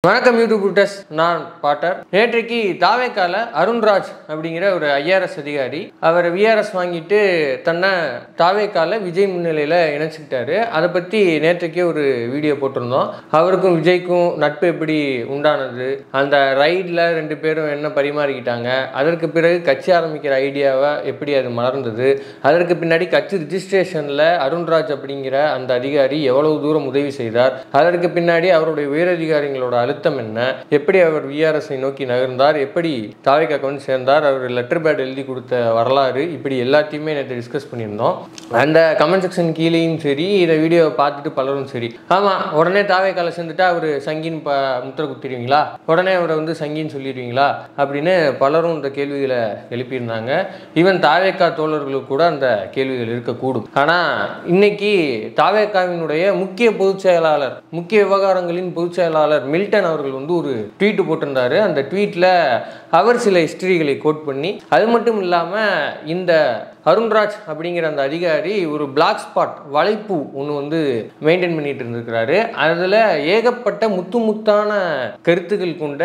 வணக்கம் YouTube viewers, நான் Potter. நேற்றைக்கு தாவேக்கால அருண்ராஜ் அப்படிங்கிற ஒரு ஐஆர்எஸ் அதிகாரி அவர் விஆர்எஸ் வாங்கிட்டு தன்னை தாவேக்கால விஜய் முன்னிலையில் இணைச்சிக்கிட்டாரு. அதை பற்றி நேற்றைக்கே ஒரு வீடியோ போட்டிருந்தோம். அவருக்கும் விஜய்க்கும் நட்பு எப்படி உண்டானது, அந்த ரைடில் 2 பேரும் என்ன பரிமாறிக்கிட்டாங்க, அதற்கு பிறகு கட்சி ஆரம்பிக்கிற ஐடியாவை எப்படி அது மலர்ந்தது, அதற்கு பின்னாடி கட்சி ரிஜிஸ்ட்ரேஷனில் அருண்ராஜ் அப்படிங்கிற அந்த அதிகாரி எவ்வளவு தூரம் உதவி செய்தார், அதற்கு பின்னாடி அவருடைய உயரதிகாரிகளோட அழுத்தம் என்ன, எப்படி அவர் விஆர்எஸ்ஐ நோக்கி நகர்ந்தார், எப்படி தாவேக்காக்கு வந்து சேர்ந்தார், அவர் லெட்டர் பேட் எழுதி கொடுத்த வரலாறு, இப்படி எல்லாத்தையுமே நேற்று டிஸ்கஸ் பண்ணியிருந்தோம். அந்த கமெண்ட் செக்ஷன் கீழேயும் சரி, இதை வீடியோவை பார்த்துட்டு பலரும் சரி, ஆமாம் உடனே தாவேக்கால சேர்ந்துட்டா அவர் சங்கின்னு முத்திர குத்திடுவீங்களா, உடனே அவரை வந்து சங்கின்னு சொல்லிடுவீங்களா அப்படின்னு பலரும் இந்த கேள்விகளை எழுப்பியிருந்தாங்க. ஈவன் தாவேக்கா தோழர்களுக்கு கூட அந்த கேள்விகள் இருக்கக்கூடும். ஆனால் இன்னைக்கு தாவேக்காவினுடைய முக்கிய பொதுச் செயலாளர், முக்கிய விவகாரங்களின் பொதுச் செயலாளர் மில்டன் அவர்கள் வந்து ஒரு ட்வீட் போட்டிருந்தாரு. அந்த ட்வீட்ல அவர் சில ஹிஸ்டரிகளை கோட் பண்ணி, அது மட்டும் இல்லாமல் இந்த அருண்ராஜ் அப்படிங்கிற அந்த அதிகாரி ஒரு பிளாக் ஸ்பாட் வளைப்பு ஒன்று வந்து மெயின்டைன் பண்ணிட்டு இருந்திருக்கிறாரு. அதில் ஏகப்பட்ட முத்தான கருத்துக்கள் கொண்ட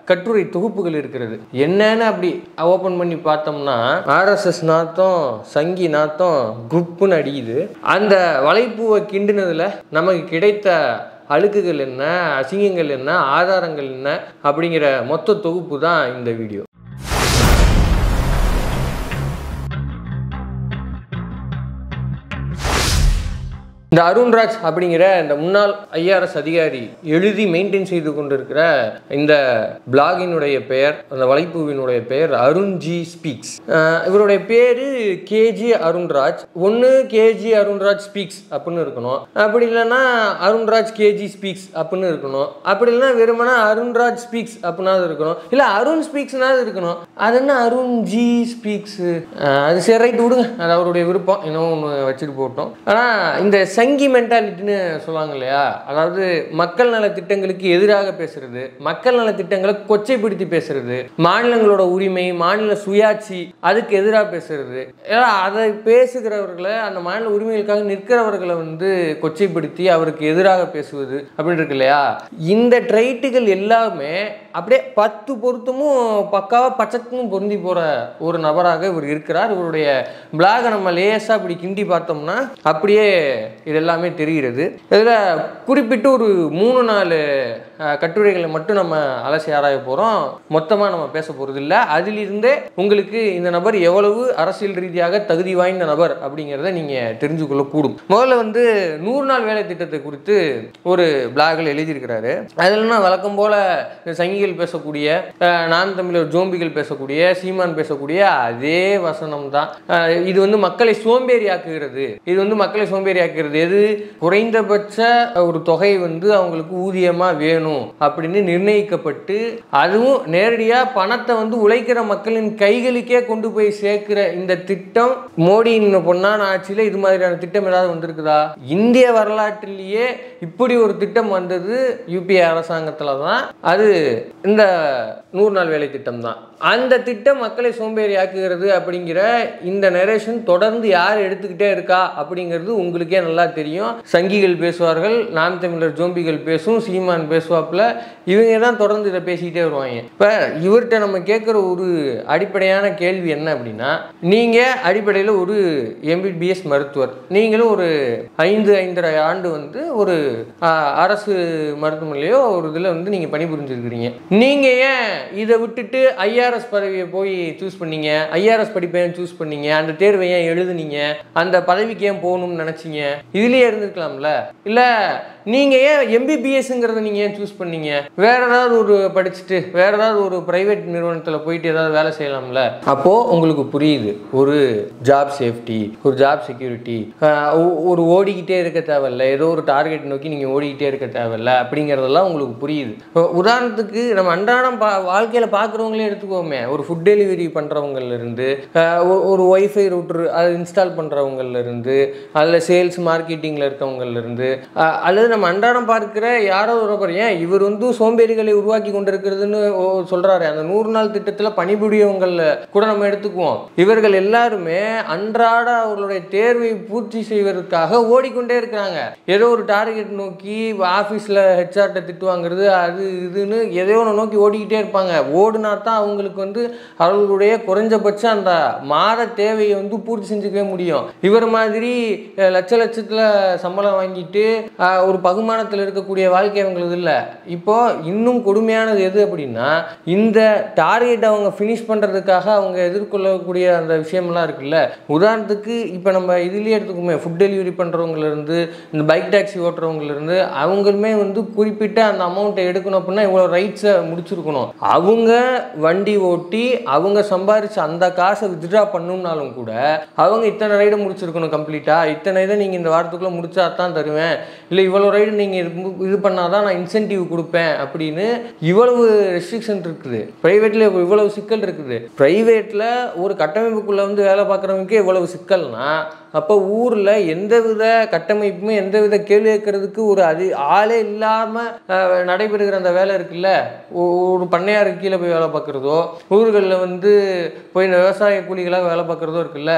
கட்டுரை தொகுப்புகள் இருக்கிறது. என்னன்னு அப்படி ஓப்பன் பண்ணி பார்த்தோம்னா ஆர்எஸ்எஸ் நாத்தம் சங்கி நாத்தம் குப்புன்னு அடிக்குது. அந்த வளைப்பூவை கிண்டினதுல நமக்கு கிடைத்த அழுக்குகள் என்ன, அசிங்கங்கள் என்ன, ஆதாரங்கள் என்ன அப்படிங்கிற மொத்த தொகுப்பு தான் இந்த வீடியோ. இந்த அருண்ராஜ் அப்படிங்கிற இந்த முன்னாள் ஐஆர்எஸ் அதிகாரி எழுதி மெயின்டைன் செய்து கொண்டிருக்கிற இந்த பிளாகினுடைய பெயர், அந்த வலைப்பூவினுடைய பெயர் அருண்ஜி ஸ்பீக்ஸ். இவருடைய பேரு கேஜி அருண்ராஜ். ஒன்று கேஜி அருண்ராஜ் ஸ்பீக்ஸ் அப்படின்னு இருக்கணும், அப்படி இல்லைன்னா அருண்ராஜ் கேஜி ஸ்பீக்ஸ் அப்படின்னு இருக்கணும், அப்படி இல்லைன்னா வெறுமனா அருண்ராஜ் ஸ்பீக்ஸ் அப்படின்னாவது இருக்கணும், இல்லை அருண் ஸ்பீக்ஸ்னாவது இருக்கணும். அது என்ன அருண்ஜி ஸ்பீக்ஸ்? அது சரி, ரைட் விடுங்க, அது அவருடைய விருப்பம், இன்னும் ஒன்று வச்சுட்டு போட்டோம். ஆனால் இந்த சங்கி மென்டாலிட்டின்னு சொல்லுவாங்க இல்லையா, அதாவது மக்கள் நல திட்டங்களுக்கு எதிராக பேசுறது, மக்கள் நல திட்டங்களை கொச்சைப்படுத்தி பேசுறது, மாநிலங்களோட உரிமை, மாநில சுயாட்சி அதுக்கு எதிராக பேசுறது, அதை பேசுகிறவர்களை, அந்த மாநில உரிமைகளுக்காக நிற்கிறவர்களை வந்து கொச்சைப்படுத்தி அவருக்கு எதிராக பேசுவது அப்படின்னு இருக்கு இல்லையா. இந்த ட்ரைட்டுகள் எல்லாமே அப்படியே 10 பொருத்தமும் பக்காவா பச்சத்தும் பொருந்தி போற ஒரு நபராக இவர் இருக்கிறார். இவருடைய பிளாகை நம்ம லேசாக அப்படி கிண்டி பார்த்தோம்னா அப்படியே இதெல்லாமே தெரிகிறது. இதில் குறிப்பிட்டு ஒரு 3-4 கட்டுரைகளை மட்டும் நம்ம அலசி ஆராய போகிறோம். மொத்தமாக நம்ம பேச போகிறது இல்லை. அதிலிருந்தே உங்களுக்கு இந்த நபர் எவ்வளவு அரசியல் ரீதியாக தகுதி வாய்ந்த நபர் அப்படிங்கிறத நீங்கள் தெரிஞ்சு கொள்ளக்கூடும். முதல்ல வந்து 100 நாள் வேலை திட்டத்தை குறித்து ஒரு பிளாகில் எழுதியிருக்கிறாரு. அதில் வழக்கம் போல சங்கிகள் பேசக்கூடிய, நான் தமிழர் ஜோம்பிகள் பேசக்கூடிய, சீமான் பேசக்கூடிய அதே வசனம் தான். இது வந்து மக்களை சோம்பேறி ஆக்குகிறது. இது வந்து மக்களை சோம்பேறி ஆக்குகிறது. எது? குறைந்தபட்ச ஒரு தொகை வந்து அவங்களுக்கு ஊதியமா வேணும் அப்படின்னு நிர்ணயிக்கப்பட்டு, அதுவும் நேரடியா பணத்தை வந்து உழைக்கிற மக்களின் கைகளுக்கே கொண்டு போய் சேர்க்கிற இந்த திட்டம் மோடியின் பொன்னான ஆட்சியில இது மாதிரியான திட்டம் ஏதாவது வந்திருக்குதா? இந்திய வரலாற்றிலேயே இப்படி ஒரு திட்டம் வந்தது யூபிஏ அரசாங்கத்துல தான். அது இந்த 100 நாள் வேலை திட்டம் தான். அந்த திட்டம் மக்களை சோம்பேறி ஆக்குகிறது அப்படிங்கிற இந்த நரேஷன் தொடர்ந்து யார் எடுத்துக்கிட்டே இருக்கா அப்படிங்கிறது உங்களுக்கே நல்லா தெரியும். சங்கிகள் பேசுவார்கள், நான் தமிழர் ஜோம்பிகள் பேசும், சீமான் பேசுவாப்புல, இவங்க தான் தொடர்ந்து இதை பேசிக்கிட்டே வருவாங்க. இப்போ இவர்கிட்ட நம்ம கேட்குற ஒரு அடிப்படையான கேள்வி என்ன அப்படின்னா, நீங்கள் அடிப்படையில் ஒரு எம்பிபிஎஸ் மருத்துவர், நீங்களும் ஒரு 5-5.5 ஆண்டு வந்து ஒரு அரசு மருத்துவமனையிலையோ ஒரு இதில் வந்து நீங்கள் பணிபுரிஞ்சிருக்கிறீங்க. நீங்கள் ஏன் இதை விட்டுட்டு ஐஆர்எஸ் பதவியை போய் சூஸ் பண்ணீங்க, ஐஆர்எஸ் படிப்பை ஏன் சூஸ் பண்ணீங்க, அந்த தேர்வை ஏன் எழுதுனீங்க, அந்த பதவிக்கு ஏன் போகணும்னு நினைச்சீங்க? இதுலயே இருந்திருக்கலாம்ல. இல்ல நீங்க ஏன் எம்பிபிஎஸ்ங்கிறத நீங்க ஏன் சூஸ் பண்ணீங்க? வேற ஏதாவது ஒரு படிச்சுட்டு வேற ஏதாவது ஒரு பிரைவேட் நிறுவனத்துல போயிட்டு ஏதாவது வேலை செய்யலாம்ல. அப்போ உங்களுக்கு புரியுது, ஒரு ஜாப் சேஃப்டி, ஒரு ஜாப் செக்யூரிட்டி, ஒரு ஓடிக்கிட்டே இருக்க தேவையில்ல, ஏதோ ஒரு டார்கெட் நோக்கி நீங்க ஓடிக்கிட்டே இருக்க தேவையில்ல அப்படிங்கிறதெல்லாம் உங்களுக்கு புரியுது. உதாரணத்துக்கு நம்ம அன்றாடம் வாழ்க்கையில பாக்குறவங்களே எடுத்துக்கோமே, ஒரு ஃபுட் டெலிவரி பண்றவங்கல இருந்து, ஒரு ஒய்ஃபை ரூட்டர் அதை இன்ஸ்டால் பண்றவங்கல இருந்து, அதுல சேல்ஸ் மார்க்கெட்டிங்ல இருக்கவங்கல இருந்து, அல்லது நம்ம அன்றாடம் பார்க்கிற யாரோ ஒரு ஏன் இவர் வந்து சோம்பேறிகளை உருவாக்கி கொண்டிருக்கிறதுன்னு சொல்றாரு. அந்த 100 நாள் திட்டத்தில் பணிபுரியவங்கள் கூட நம்ம எடுத்துக்குவோம். இவர்கள் எல்லாருமே அன்றாட அவர்களுடைய தேர்வை பூர்த்தி செய்வதற்காக ஓடிக்கொண்டே இருக்கிறாங்க. ஏதோ ஒரு டார்கெட் நோக்கி ஆஃபீஸில் ஹெச்ஆர்ட்ட திட்டு வாங்குறது அது இதுன்னு எதையோ ஒன்று நோக்கி ஓடிக்கிட்டே இருப்பாங்க. ஓடுனா தான் அவங்களுக்கு வந்து அவர்களுடைய குறைஞ்சபட்சம் அந்த மாத தேவையை வந்து பூர்த்தி செஞ்சுக்கவே முடியும். இவர் மாதிரி லட்சத்தில் சம்பளம் வாங்கிட்டு ஒரு பகுமானத்தில் இருக்கக்கூடிய வாழ்க்கை அவங்களுக்கு இல்லை. இப்போ இன்னும் கொடுமையானது எது அப்படின்னா, இந்த டார்கெட் அவங்க ஃபினிஷ் பண்ணுறதுக்காக அவங்க எதிர்கொள்ளக்கூடிய அந்த விஷயம்லாம் இருக்குல்ல. உதாரணத்துக்கு இப்போ நம்ம இதுலேயே எடுத்துக்கோமே, ஃபுட் டெலிவரி பண்ணுறவங்கலேருந்து இந்த பைக் டாக்ஸி ஓட்டுறவங்கலேருந்து அவங்களுமே வந்து குறிப்பிட்ட அந்த அமௌண்ட்டை எடுக்கணும் அப்படின்னா இவ்வளோ ரைட்ஸை முடிச்சிருக்கணும். அவங்க வண்டி ஓட்டி அவங்க சம்பாதிச்சு அந்த காசை வித்ட்ரா பண்ணணும்னாலும் கூட அவங்க இத்தனை ரைடை முடிச்சிருக்கணும் கம்ப்ளீட்டாக. இத்தனை இதை நீங்கள் இந்த வாரத்துக்குள்ளே முடிச்சா தான் தருவேன், இல்லை இவ்வளோ ரைடு நீங்கள் இது பண்ணாதான் நான் இன்சென்டிவ் கொடுப்பேன் அப்படின்னு இவ்வளவு ரெஸ்ட்ரிக்ஷன் இருக்குது. ப்ரைவேட்டில் இவ்வளவு சிக்கல் இருக்குது. ப்ரைவேட்டில் ஒரு கட்டமைப்புக்குள்ளே வந்து வேலை பார்க்குறவங்களுக்கே இவ்வளவு சிக்கல்னா அப்போ ஊரில் எந்தவித கட்டமைப்புமே எந்தவித கேள்வி கேட்கறதுக்கு ஒரு ஆளே இல்லாமல் நடைபெறுகிற அந்த வேலை இருக்குல்ல. ஒரு பண்ணையாருக்கு கீழே போய் வேலை பார்க்குறதோ, ஊர்களில் வந்து போய் விவசாய கூலிகளாக வேலை பார்க்குறதோ இருக்குல்ல.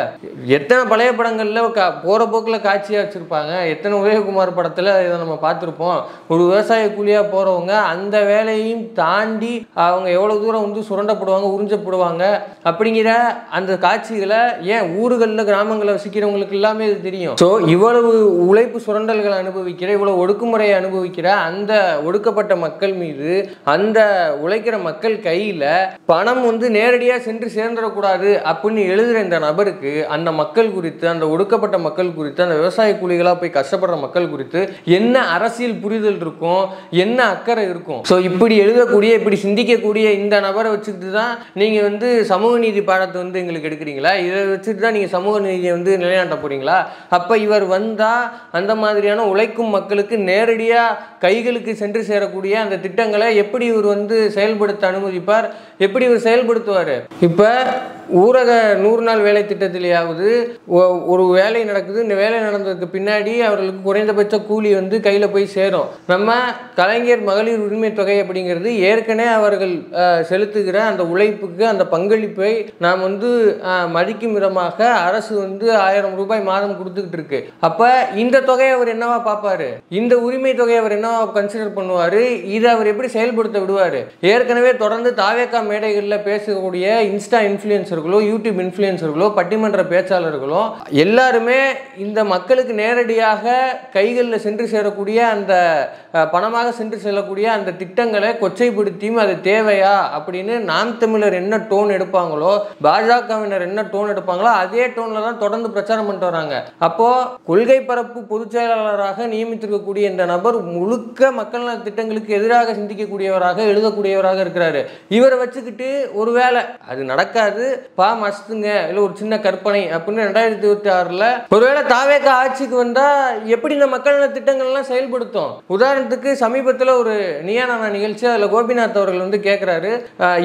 எத்தனை பழைய படங்களில் போகிற போக்கில் காட்சியாக வச்சுருப்பாங்க. எத்தனை உதயகுமார் படத்தில் இதை நம்ம பார்த்துருப்போம். ஒரு விவசாய கூலியாக போகிறவங்க அந்த வேலையும் தாண்டி அவங்க எவ்வளோ தூரம் வந்து சுரண்டப்படுவாங்க, உறிஞ்சப்படுவாங்க அப்படிங்கிற அந்த காட்சிகளை ஏன் ஊர்களில் கிராமங்களில் வசிக்கிறவங்களுக்கு எல்லாமே இது தெரியும். ஸோ இவ்வளவு உழைப்பு சுரண்டல்களை அனுபவிக்கிற, இவ்வளவு ஒடுக்குமுறையை அனுபவிக்கிற அந்த ஒடுக்கப்பட்ட மக்கள் மீது அந்த உழைக்கிற மக்கள் கையில் பணம் வந்து நேரடியாக சென்று சேர்ந்துடக்கூடாது அப்படின்னு எழுதுகிற இந்த நபருக்கு அந்த மக்கள் குறித்து, அந்த ஒடுக்கப்பட்ட மக்கள் குறித்து, அந்த விவசாய கூலிகளாக போய் கஷ்டப்படுற மக்கள் குறித்து என்ன அரசியல் புரிதல் இருக்கும், என்ன அக்கறை இருக்கும்? ஸோ இப்படி எழுதக்கூடிய, இப்படி சிந்திக்கக்கூடிய இந்த நபரை வச்சுட்டு தான் நீங்கள் வந்து சமூக நீதி பாடத்தை வந்து எங்களுக்கு எடுக்கிறீங்களா? இதை வச்சுட்டு தான் நீங்கள் சமூக நீதியை வந்து நிலைநாட்ட போறீங்களா? அப்ப இவர் வந்தா அந்த மாதிரியான உழைக்கும் மக்களுக்கு நேரடியா கைகளுக்கு சென்று சேரக்கூடிய அந்த திட்டங்களை எப்படி இவர் வந்து செயல்படுத்த அனுமதிப்பார், எப்படி இவர் செயல்படுத்துவார்? இப்ப ஊரக 100 நாள் வேலை திட்டத்திலேயாவது ஒரு வேலை நடக்குது, இந்த வேலை நடந்ததுக்கு பின்னாடி அவர்களுக்கு குறைந்தபட்ச கூலி வந்து கையில் போய் சேரும். நம்ம கலைஞர் மகளிர் உரிமை தொகை அப்படிங்கிறது ஏற்கனவே அவர்கள் செலுத்துகிற அந்த உழைப்புக்கு அந்த பங்களிப்பை நாம் வந்து மதிக்கும் விதமாக அரசு வந்து 1000 ரூபாய் மாதம் கொடுத்துக்கிட்டு இருக்கு. அப்ப இந்த தொகையை அவர் என்னவா பார்ப்பாரு? இந்த உரிமை தொகையை அவர் என்னவா கன்சிடர் பண்ணுவாரு? இதை அவர் எப்படி செயல்படுத்த விடுவாரு? ஏற்கனவே தொடர்ந்து தாவேகா மேடைகளில் பேசக்கூடிய இன்ஸ்டா இன்ஃப்ளூயன்சர்களோ, யூடியூப் இன்ஃப்ளூயன்சர்களோ, பட்டிமன்ற பேச்சாளர்களோ எல்லாருமே இந்த மக்களுக்கு நேரடியாக கைகளில் சென்று சேரக்கூடிய அந்த பணமாக சென்று செல்லக்கூடிய அந்த திட்டங்களை கொச்சைப்படுத்தியும் அது தேவையா அப்படின்னு நாம் தமிழர் என்ன டோன் எடுப்பாங்களோ, பாஜகவினர் என்ன டோன் எடுப்பாங்களோ அதே டோன்ல தான் தொடர்ந்து பிரச்சாரம் பண்ணிட்டு வராங்க. அப்போ கொள்கை பரப்பு பொதுச் செயலாளராக நியமித்திருக்கக்கூடிய இந்த நபர் முழுக்க மக்கள் நல திட்டங்களுக்கு எதிராக சிந்திக்கக்கூடியவராக, எழுதக்கூடியவராக இருக்கிறாரு. இவரை வச்சுக்கிட்டு ஒருவேளை அது நடக்காது, மஸ்துங்க, இல்லை ஒரு சின்ன கற்பனை அப்படின்னு 2026 ஒருவேளை தாவேகா ஆட்சிக்கு வந்தா எப்படி இந்த மக்கள் நல திட்டங்கள்லாம் செயல்படுத்தும்? உதாரணத்துக்கு சமீபத்தில் ஒரு நியானா நிகழ்ச்சி, அதில் கோபிநாத் அவர்கள் வந்து கேட்குறாரு,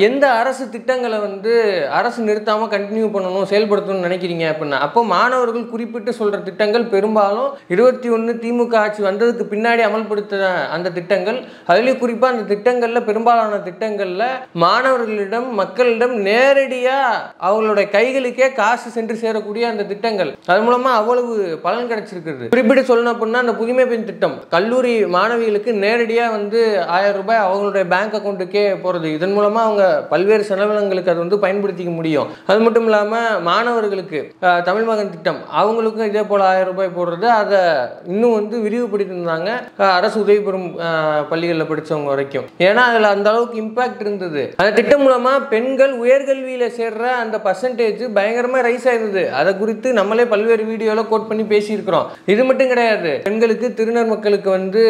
எந்த அரசு திட்டங்களை வந்து அரசு நிறுத்தாம கண்டினியூ பண்ணணும், செயல்படுத்தணும்னு நினைக்கிறீங்க அப்படின்னா. அப்போ மாணவர்கள் குறிப்பிட்டு சொல்ற திட்டங்கள் பெரும்பாலும் 21 திமுக ஆட்சி வந்ததுக்கு பின்னாடி அமல்படுத்த அந்த திட்டங்கள், அதுலேயும் குறிப்பாக அந்த திட்டங்களில் பெரும்பாலான திட்டங்களில் மாணவர்களிடம், மக்களிடம் நேரடியாக அவங்களுடைய கைகளுக்கே காசு சென்று சேரக்கூடிய அந்த திட்டங்கள், அது மூலமா அவ்வளவு பலன் கிடைச்சிருக்கிறது. குறிப்பிட்டு சொல்லணும் அப்படின்னா அந்த புதுமை பெண் திட்டம் கல்லூரி மாணவிகளுக்கு நேரடியாக வந்து 1000 ரூபாய் அவங்களுடைய பேங்க் அக்கௌண்ட்டுக்கே போகிறது. இதன் மூலமாக அவங்க பல்வேறு செலவினங்களுக்கு அது வந்து பயன்படுத்திக்க முடியும். அது மட்டும் இல்லாமல் மாணவர்களுக்கு தமிழ் மகன் திட்டம் அவங்களுக்கும் இதே போல் 1000 ரூபாய் போடுறது, அதை இன்னும் வந்து விரிவுபடுத்தியிருந்தாங்க அரசு உதவி பெறும் பள்ளிகளில் படித்தவங்க வரைக்கும். ஏன்னா அதில் அந்த அளவுக்கு இம்பாக்ட் இருந்தது. அந்த திட்டம் மூலமாக பெண்கள் உயர்கல்வியில் சேர்ற அந்த பர்சன்டேஜ் பயங்கரமாக ரைஸ் ஆயிருந்தது. அதை குறித்து நம்மளே பல்வேறு வீடியோவில் கோட் பண்ணி பேசியிருக்கிறோம். இது மட்டும் கிடையாது, பெண்களுக்கு, திருநர் மக்களுக்கு வந்து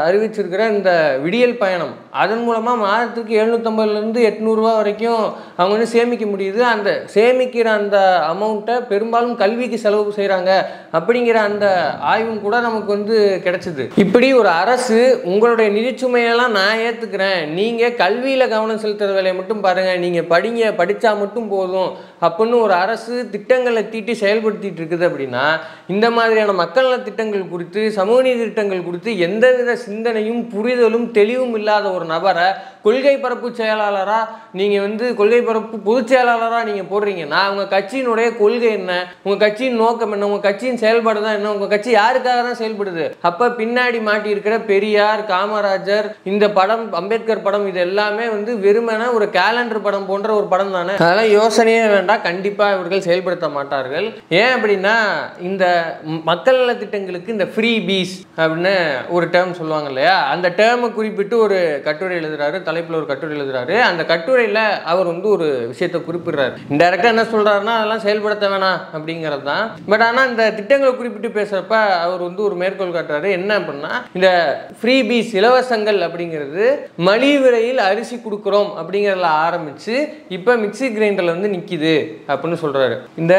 அறிவிச்சிருக்கிற இந்த விடியல் பயணம், அதன் மூலமாக மாதத்துக்கு 750 800 ரூபா வரைக்கும் அவங்க வந்து சேமிக்க முடியுது. அந்த சேமிக்கிற அந்த அமௌண்ட்டை பெரும்பாலும் கல்விக்கு கல்விக்கு செலவு செய்கிறாங்க அப்படிங்கிற அந்த ஆய்வும் கூட நமக்கு வந்து கிடைச்சிது. இப்படி ஒரு அரசு உங்களுடைய நிதிச்சுமையெல்லாம் நான் ஏற்றுக்கிறேன், நீங்கள் கல்வியில் கவனம் செலுத்துகிற வேலையை மட்டும் பாருங்கள், நீங்கள் படித்தா மட்டும் போதும் அப்படின்னு ஒரு அரசு திட்டங்களை தீட்டி செயல்படுத்திட்டு இருக்குது அப்படின்னா, இந்த மாதிரியான மக்கள் நல திட்டங்கள் குறித்து, சமூக நீதி திட்டங்கள் குறித்து எந்தவித சிந்தனையும் புரிதலும் தெளிவும் இல்லாத ஒரு நபரை கொள்கை பரப்பு செயலாளராக நீங்கள் வந்து கொள்கை பரப்பு பொதுச் செயலாளராக நீங்கள் போடுறீங்கன்னா, உங்கள் கட்சியினுடைய கொள்கை என்ன, உங்கள் கட்சியின் நோக்கம் என்ன, உங்கள் கட்சியின் செயல்பாடு தான் என்ன, உங்கள் கட்சி யாருக்காக தான் செயல்படுது? அப்போ பின்னாடி மாட்டி இருக்கிற பெரியார், காமராஜர், இந்த படம், அம்பேத்கர் படம், இது எல்லாமே வந்து வெறுமன ஒரு கேலண்டர் படம் போன்ற ஒரு படம் தானே. அதெல்லாம் யோசனையே வேண்டாம், கண்டிப்பாக இவர்கள் செயல்படுத்த மாட்டார்கள். ஏன் அப்படின்னா, இந்த மக்கள் நல திட்டங்களுக்கு இந்த ஃப்ரீ பீஸ் அப்படின்னு ஒரு டேர்ம் சொல்லுவாங்க இல்லையா, அந்த டேர்மை குறிப்பிட்டு ஒரு கட்டுரை எழுதுறாரு, தலைப்பில் ஒரு கட்டுரை எழுதுறாரு. அந்த கட்டுரையில் அவர் வந்து ஒரு விஷயத்தை குறிப்பிடுறாரு. இன்டைரக்டாக என்ன சொல்றாருன்னா, அதெல்லாம் செயல்படுத்த வேணாம் அப்படிங்கிறது தான். பட் ஆனால் இந்த திட்டங்களை குறிப்பிட்டு பேசுறப்ப அவர் வந்து ஒரு மேற்கோள் காட்டுறாரு. என்ன அப்படின்னா, இந்த ஃப்ரீ பீஸ், இலவசங்கள் அப்படிங்கிறது மலிவு விலையில் அரிசி கொடுக்குறோம் அப்படிங்கிறதுல ஆரம்பிச்சு இப்போ மிக்சி கிரைண்டர்ல வந்து நிக்குது அப்படின்னு சொல்றாரு. இந்த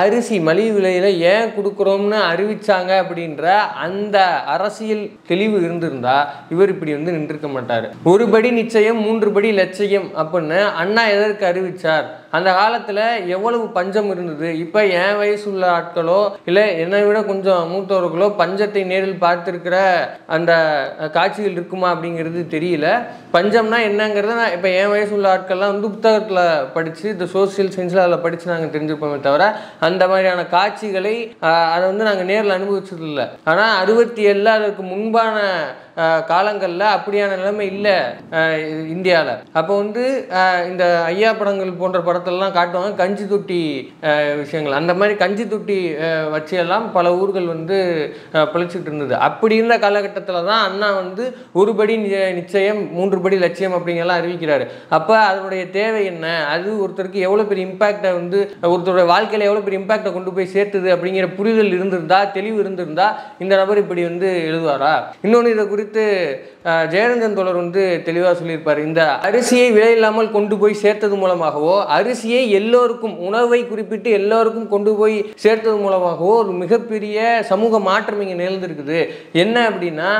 அரிசி மலிவு விலையில ஏன் கொடுக்குறோம்னு அறிவிச்சாங்க அப்படின்ற அந்த அரசியல் தெளிவு இருந்திருந்தா இவர் இப்படி வந்து நின்றுக்க மாட்டார். ஒரு படி நிச்சயம் 3 படி லட்சியம் அப்படின்னு அண்ணா எதற்கு அறிவிச்சார்? அந்த காலத்தில் எவ்வளவு பஞ்சம் இருந்தது. இப்போ என் வயசு உள்ள ஆட்களோ இல்லை என்னை விட கொஞ்சம் மூத்தவர்களோ பஞ்சத்தை நேரில் பார்த்துருக்கிற அந்த காட்சிகள் இருக்குமா அப்படிங்கிறது தெரியல. பஞ்சம்னா என்னங்கிறத நான் இப்போ என் வயசு உள்ள ஆட்கள்லாம் வந்து புத்தகத்தில் படித்து, இந்த சோசியல் சயின்ஸில் அதில் படித்து நாங்கள் தெரிஞ்சுப்போமே தவிர அந்த மாதிரியான காட்சிகளை அதை வந்து நாங்கள் நேரில் அனுபவிச்சதில்லை. ஆனால் 67 அதற்கு முன்பான காலங்களில் அப்படியான நிலைமை இல்லை இந்தியாவில். அப்போ வந்து இந்த ஐயா படங்கள் போன்ற படத்திலலாம் காட்டுவாங்க கஞ்சி தொட்டி விஷயங்கள். அந்த மாதிரி கஞ்சி தொட்டி வச்சியெல்லாம் பல ஊர்கள் வந்து பிழைச்சிட்டு இருந்தது. அப்படி இருந்த காலகட்டத்தில் தான் அண்ணா வந்து ஒரு படி நிச்சயம் 3 படி லட்சியம் அப்படிங்கெல்லாம் அறிவிக்கிறாரு. அப்போ அதனுடைய தேவை என்ன, அது ஒருத்தருக்கு எவ்வளோ பெரிய இம்பேக்டை வந்து ஒருத்தருடைய வாழ்க்கையில் எவ்வளோ பெரிய இம்பேக்டை கொண்டு போய் சேர்த்துது அப்படிங்கிற புரிதல் இருந்திருந்தா, தெளிவு இருந்திருந்தா இந்த நபர் இப்படி வந்து எழுதுவாரா? இன்னொன்று இதை குறித்து ஜெயரஞ்சன் தோழர் வந்து தெளிவாக சொல்லியிருப்பார். இந்த அரிசியை விலை இல்லாமல் கொண்டு போய் சேர்த்தது மூலமாகவோ, அரிசியை எல்லோருக்கும், உணவை குறிப்பிட்டு எல்லோருக்கும் கொண்டு போய் சேர்த்தது மூலமாகவோ ஒரு மிகப்பெரிய சமூக மாற்றம் இங்கே நிகழ்ந்திருக்குது. என்ன அப்படின்னா,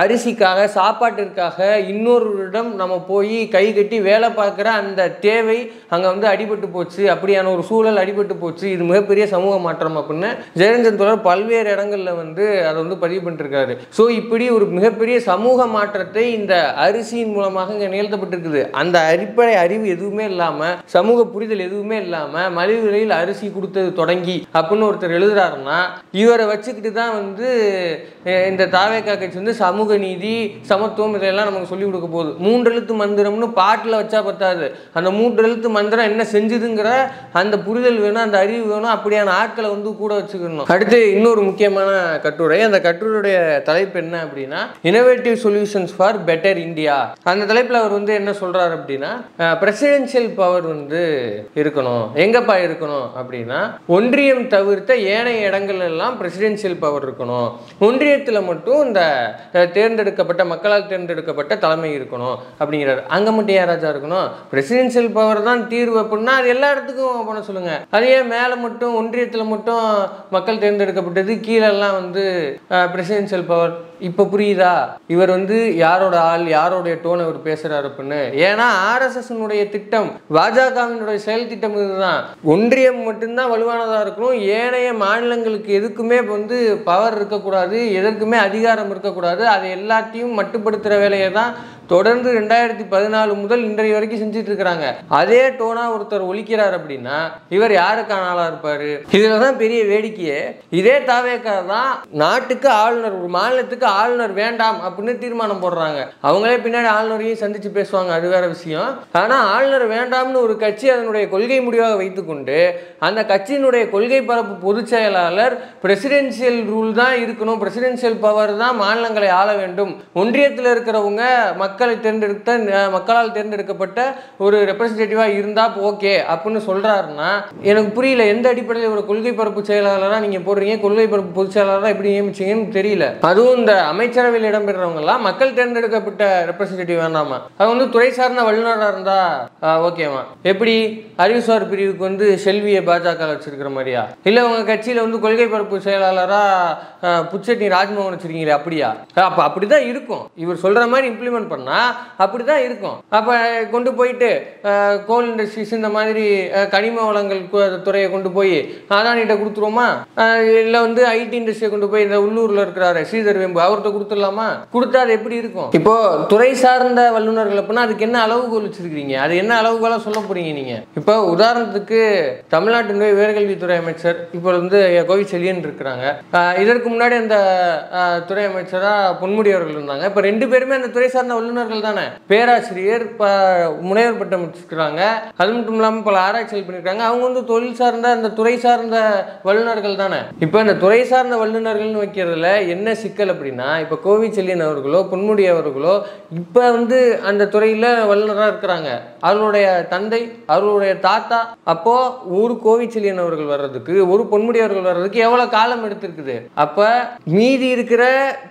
அரிசிக்காக, சாப்பாட்டிற்காக இன்னொருவரிடம் நம்ம போய் கை கட்டி வேலை பார்க்குற அந்த தேவை அங்கே வந்து அடிபட்டு போச்சு, அப்படியான ஒரு சூழல் அடிபட்டு போச்சு. இது மிகப்பெரிய சமூக மாற்றம் அப்படின்னு ஜெயரஞ்சன் தோழர் பல்வேறு இடங்களில் வந்து அதை வந்து பதிவு பண்ணிருக்காரு. ஸோ இப்படி ஒரு மிகப்பெரிய சமூக மாற்றத்தை இந்த அரிசியின் மூலமாக இங்கே நிகழ்த்தப்பட்டிருக்குது. அந்த அடிப்படை அறிவு எதுவுமே இல்லாமல், சமூக புரிதல் எதுவுமே இல்லாமல் மலிவு விலையில் அரிசி கொடுத்தது தொடங்கி அப்படின்னு ஒருத்தர் எழுதுறாருன்னா, இவரை வச்சுக்கிட்டு தான் வந்து இந்த தாவேகா கட்சி வந்து சமூக நீதி, சமத்துவம் இதெல்லாம் நமக்கு சொல்லிக் கொடுக்க போகுது. 3 எழுத்து மந்திரம்னு பாட்டில் வச்சா பத்தாது, அந்த 3 எழுத்து மந்திரம் என்ன செஞ்சுதுங்கிற அந்த புரிதல் வேணும், அந்த அறிவு வேணும். அப்படியான ஆட்களை வந்து கூட வச்சுக்கணும். அடுத்து இன்னொரு முக்கியமான கட்டுரை. அந்த கட்டுரையுடைய தலைப்பு என்ன அப்படின்னா, innovative solutions for better India. அந்த தலைப்பில் அவர் வந்து என்ன சொல்றாரு அப்படின்னா, பிரசிடென்ஷியல் பவர் வந்து இருக்கணும். எங்கப்பா இருக்கணும் அப்படின்னா, ஒன்றியம் தவிர்த்த ஏனைய இடங்கள் எல்லாம் பிரசிடென்ஷியல் பவர் இருக்கணும். ஒன்றியத்தில் மட்டும் இந்த தேர்ந்தெடுக்கப்பட்ட, மக்களால் தேர்ந்தெடுக்கப்பட்ட தலைமை இருக்கணும் அப்படிங்கிறார். அங்கே மட்டும் ஏன் ராஜா இருக்கணும்? பிரசிடென்ஷியல் பவர் தான் தீர்வு அப்படின்னா அது எல்லா இடத்துக்கும் பண்ண சொல்லுங்க. அதே மேலே மட்டும் ஒன்றியத்தில் மட்டும் மக்கள் தேர்ந்தெடுக்கப்பட்டது, கீழெல்லாம் வந்து பிரசிடென்ஷியல் பவர். இப்போ புரியுதா இவர் வந்து யாரோட ஆள், யாரோடைய டோன் அவர் பேசுறாரு அப்படின்னு? ஏன்னா ஆர்எஸ்எஸ்னுடைய திட்டம், பாஜகவினுடைய செயல் திட்டம் இதுதான். ஒன்றியம் மட்டும்தான் வலுவானதாக இருக்கணும், ஏனைய மாநிலங்களுக்கு எதுக்குமே வந்து பவர் இருக்கக்கூடாது, எதற்குமே அதிகாரம் இருக்கக்கூடாது. அதை எல்லாத்தையும் மட்டுப்படுத்துகிற வேலையை தான் தொடர்ந்து 2014 முதல் இன்றைய வரைக்கும் செஞ்சுட்டு இருக்கிறாங்க. அதே டோனா ஒருத்தர் ஒலிக்கிறார் அப்படின்னா இவர் யாருக்கான ஆளா இருப்பாரு? இதுல தான் பெரிய வேடிக்கையே. இதே தாவேகா தான் நாட்டுக்கு ஆளுநர், ஒரு மாநிலத்துக்கு ஆளுநர் வேண்டாம் அப்படின்னு தீர்மானம் போடுறாங்க. அவங்களே பின்னாடி ஆளுநரையும் சந்திச்சு பேசுவாங்க, அது வேற விஷயம். ஆனா ஆளுநர் வேண்டாம்னு ஒரு கட்சி அதனுடைய கொள்கை முடிவாக வைத்துக்கொண்டு அந்த கட்சியினுடைய கொள்கை பரப்பு பொதுச் செயலாளர் பிரசிடென்சியல் ரூல் தான் இருக்கணும், பிரசிடென்சியல் பவர் தான் மாநிலங்களை ஆள வேண்டும், ஒன்றியத்தில் இருக்கிறவங்க மக்கள் மக்களால் தேர்ந்தெடுக்கப்பட்ட ஒரு ரெப்ரசன்டேட்டிவாக இருந்தால் ஓகே அப்படின்னு சொல்கிறாருன்னா எனக்கு புரியல. எந்த அடிப்படையில் ஒரு கொள்கை பரப்பு செயலாளராக நீங்கள் போடுறீங்க, கொள்கை பரப்பு பொதுச் செயலாளராக எப்படி நியமிச்சிங்கன்னு தெரியல. அதுவும் இந்த அமைச்சரவையில் இடம்பெறவங்கலாம் மக்கள் தேர்ந்தெடுக்கப்பட்ட ரெப்ரசன்டேட்டிவ் வேண்டாமா, அது வந்து துறை சார்ந்த வல்லுநராக இருந்தால் ஓகேவா? எப்படி அறிவுசார் பிரிவுக்கு செல்வியை பாஜக வச்சிருக்கிற மாதிரியா? இல்லை உங்கள் கட்சியில் கொள்கை பரப்பு செயலாளராக புச்செட்டி ராஜ்மோகன் வச்சிருக்கீங்களே அப்படியா? அப்போ அப்படி தான் இருக்கும். இவர் சொல்கிற மாதிரி இம்ப்ளிமெண்ட் பண்ணால் அப்படி தான் இருக்கும். அப்போ கொண்டு போயிட்டு கோல் இண்டஸ்ட்ரீஸ் இந்த மாதிரி கனிம வளங்கள் துறையை கொண்டு போய் அதானிகிட்ட கொடுத்துருவோமா? இல்லை ஐடி இண்டஸ்ட்ரியை கொண்டு போய் இந்த உள்ளூரில் இருக்கிறாரு ஸ்ரீதர் வெம்பு அவர்கிட்ட கொடுத்துடலாமா? கொடுத்தா அது எப்படி இருக்கும்? இப்போ துறை சார்ந்த வல்லுநர்கள் அப்படின்னா அதுக்கு என்ன அளவுகோல் வச்சிருக்கீங்க? அது என்ன அளவுகோலாக சொல்ல போறீங்க நீங்கள்? இப்போ உதாரணத்துக்கு தமிழ்நாட்டினுடைய உயர்கல்வித்துறை அமைச்சர் இப்போ கோவிச்செழியன் இருக்கிறாங்க. இதற்கு முன்னாடி அந்த துறை அமைச்சராக பொன்முடி அவர்கள் இருந்தாங்க. இப்போ 2 பேருமே அந்த துறை சார்ந்த வல்லுநர்கள் தானே. பேராசிரியர் முனைவர் பட்டம் வச்சிருக்கிறாங்க. அது மட்டும் இல்லாமல் பல ஆராய்ச்சிகள் பண்ணியிருக்காங்க. அவங்க தொழில் சார்ந்த அந்த துறை சார்ந்த வல்லுநர்கள் தானே. இப்போ இந்த துறை சார்ந்த வல்லுநர்கள்னு வைக்கிறதுல என்ன சிக்கல் அப்படின்னா, இப்போ கோவிச்செழியன் அவர்களோ பொன்முடி அவர்களோ இப்போ அந்த துறையில் வல்லுநராக இருக்கிறாங்க. அவர்களுடைய தந்தை அவர்களுடைய தாத்தா அப்போ ஒரு கோவிச்செழியன் அவர்கள் வர்றதுக்கு ஒரு பொன்முடி அவர்கள் வர்றதுக்கு எவ்வளவு காலம் எடுத்திருக்குது? அப்ப மீதி இருக்கிற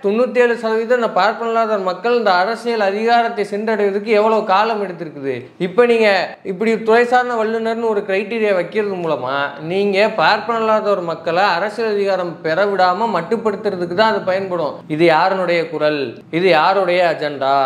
97% இந்த பார்ப்பனல்லாத மக்கள் இந்த அரசியல் அதிகாரத்தை சென்றடைவதற்கு எவ்வளவு காலம் எடுத்திருக்குது? இப்ப நீங்க இப்படி துறை சார்ந்த வல்லுநர்னு ஒரு கிரைட்டீரியா வைக்கிறது மூலமா நீங்க பார்ப்பனல்லாத ஒரு மக்களை அரசியல் அதிகாரம் பெற விடாம மட்டுப்படுத்துறதுக்கு தான் அது பயன்படும். இது யாருடைய குரல், இது யாருடைய அஜெண்டா?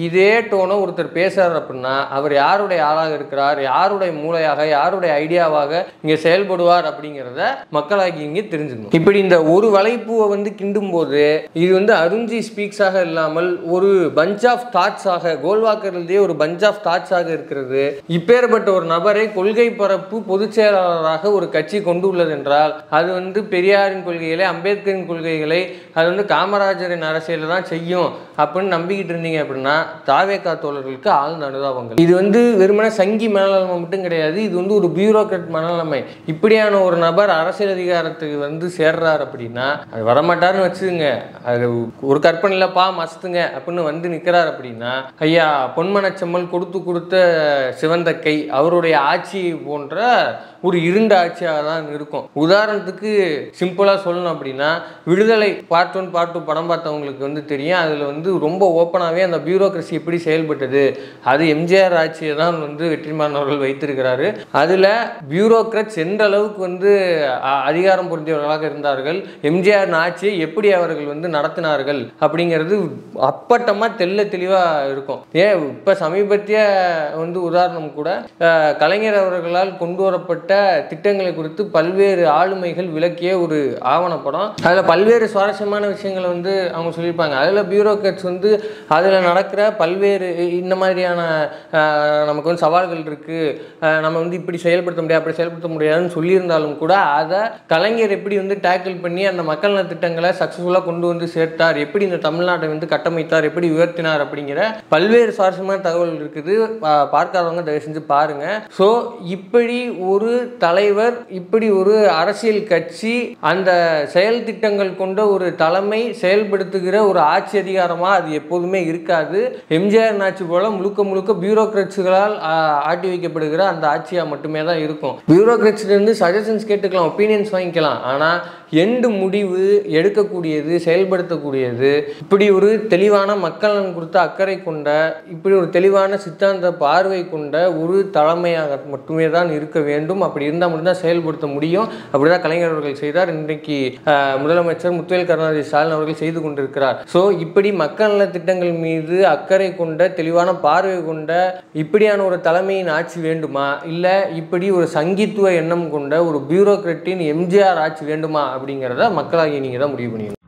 இதே டோனை ஒருத்தர் பேசுறாரு அப்படின்னா அவர் யாருடைய ஆளாக இருக்கிறார், யாருடைய மூளையாக, யாருடைய ஐடியாவாக இங்க செயல்படுவார் அப்படிங்கிறத மக்களாகி இங்கே தெரிஞ்சுக்கணும். இப்படி இந்த ஒரு வலைப்பூவை கிண்டும் போது இது அருண்ஜி ஸ்பீக்ஸாக இல்லாமல் ஒரு பஞ்ச் ஆஃப் தாட்ஸாக, கோல்வாக்கர் எழுதிய ஒரு பஞ்ச் ஆஃப் தாட்ஸாக இருக்கிறது. இப்பேற்பட்ட ஒரு நபரை கொள்கை பரப்பு பொதுச் செயலாளராக ஒரு கட்சி கொண்டு உள்ளது என்றால் அது பெரியாரின் கொள்கைகளை, அம்பேத்கரின் கொள்கைகளை, அது காமராஜரின் அரசியலை தான் செய்யும் அப்படின்னு நம்பிக்கிட்டு இருந்தீங்க அப்படின்னா தாவேகா தோழர்களுக்கு ஆழ்ந்த அனுதாபங்கள். இது வெறுமனே சங்கி மனநிலைமை மட்டும் கிடையாது. இது ஒரு பியூரோக்ராட் மனநிலைமை. இப்படியான ஒரு நபர் அரசியல் அதிகாரத்துக்கு சேர்றார் அப்படின்னா அது வரமாட்டாருன்னு வச்சுங்க. அது ஒரு கற்பனையிலப்பா மஸ்துங்க அப்படின்னு நிற்கிறார் அப்படின்னா ஐயா பொன்மனச்செம்மல் கொடுத்த சிவந்த கை அவருடைய ஆட்சி போன்ற ஒரு இருண்ட ஆட்சியாக தான் இருக்கும். உதாரணத்துக்கு சிம்பிளாக சொல்லணும் அப்படின்னா விடுதலை பார்ட் 1 பார்ட் 2 படம் பார்த்தவங்களுக்கு தெரியும். அதில் ரொம்ப ஓப்பனாகவே அந்த பியூரோக்ரஸி எப்படி செயல்பட்டது, அது எம்ஜிஆர் ஆட்சியை தான் வெற்றிமாறன் அவர்கள் வைத்திருக்கிறாரு. அதில் பியூரோக்ராட்ஸ் எந்த அளவுக்கு அதிகாரம் பொருந்தியவர்களாக இருந்தார்கள், எம்ஜிஆர் ஆட்சியை எப்படி அவர்கள் நடத்தினார்கள் அப்படிங்கிறது அப்பட்டமாக தெளிவாக இருக்கும். ஏன் இப்போ சமீபத்திய உதாரணம் கூட கலைஞர் அவர்களால் கொண்டு வரப்பட்ட திட்டங்களை குறித்து பல்வேறு ஆளுமைகள் விளக்கிய ஒரு ஆவணப்படம். அதில் பல்வேறு சுவாரஸ்யமான விஷயங்களை அவங்க சொல்லியிருப்பாங்க. அதில் பியூரோக்ராட்ஸ் அதில் நடக்கிற பல்வேறு இந்த மாதிரியான நமக்கு சவால்கள் இருக்கு, நம்ம இப்படி செயல்படுத்த முடியாது அப்படி செயல்படுத்த முடியாதுன்னு சொல்லியிருந்தாலும் கூட அதை கலைஞர் எப்படி டேக்கிள் பண்ணி அந்த மக்கள் நல திட்டங்களை சக்சஸ்ஃபுல்லாக கொண்டு சேர்த்தார், எப்படி இந்த தமிழ்நாட்டை கட்டமைத்தார், எப்படி உயர்த்தினார் அப்படிங்கிற பல்வேறு சுவாரஸ்யமான தகவல் இருக்குது. பார்க்காதவங்க தயவு செஞ்சு பாருங்க. ஸோ இப்படி ஒரு தலைவர், இப்படி ஒரு அரசியல் கட்சி, அந்த செயல் திட்டங்கள் கொண்ட ஒரு தலைமை செயல்படுத்துகிற ஒரு ஆட்சி அதிகாரமா அது எப்போதுமே இருக்காது. எம்ஜிஆர் ஆட்சி போல முழுக்க பியூரோக்ராட்ஸ்களால் ஆட்டி வைக்கப்படுகிற அந்த ஆட்சியா மட்டுமே தான் இருக்கும். பியூரோக்ராட்ஸ்ல சஜஷன்ஸ் கேட்டுக்கலாம், ஒப்பீனியன்ஸ் வாங்கிக்கலாம். ஆனால் எண்டு முடிவு எடுக்கக்கூடியது, செயல்படுத்தக்கூடியது இப்படி ஒரு தெளிவான மக்கள் நலன் குறித்த அக்கறை கொண்ட, இப்படி ஒரு தெளிவான சித்தாந்த பார்வை கொண்ட ஒரு தலைமையாக மட்டுமே தான் இருக்க வேண்டும். அப்படி இருந்தால் மட்டும்தான் செயல்படுத்த முடியும். அப்படிதான் கலைஞர் அவர்கள் செய்தார். இன்றைக்கு முதலமைச்சர் முத்துவேல் கருணாநிதி ஸ்டாலின் அவர்கள் செய்து கொண்டிருக்கிறார். ஸோ இப்படி மக்கள் நல திட்டங்கள் மீது அக்கறை கொண்ட, தெளிவான பார்வை கொண்ட இப்படியான ஒரு தலைமையின் ஆட்சி வேண்டுமா, இல்லை இப்படி ஒரு சங்கித்துவ எண்ணம் கொண்ட ஒரு பியூரோக்ராட்டின் எம்ஜிஆர் ஆட்சி வேண்டுமா அப்படிங்கிறத மக்களாகிய நீங்கள் தான் முடிவு பண்ணிக்கணும்.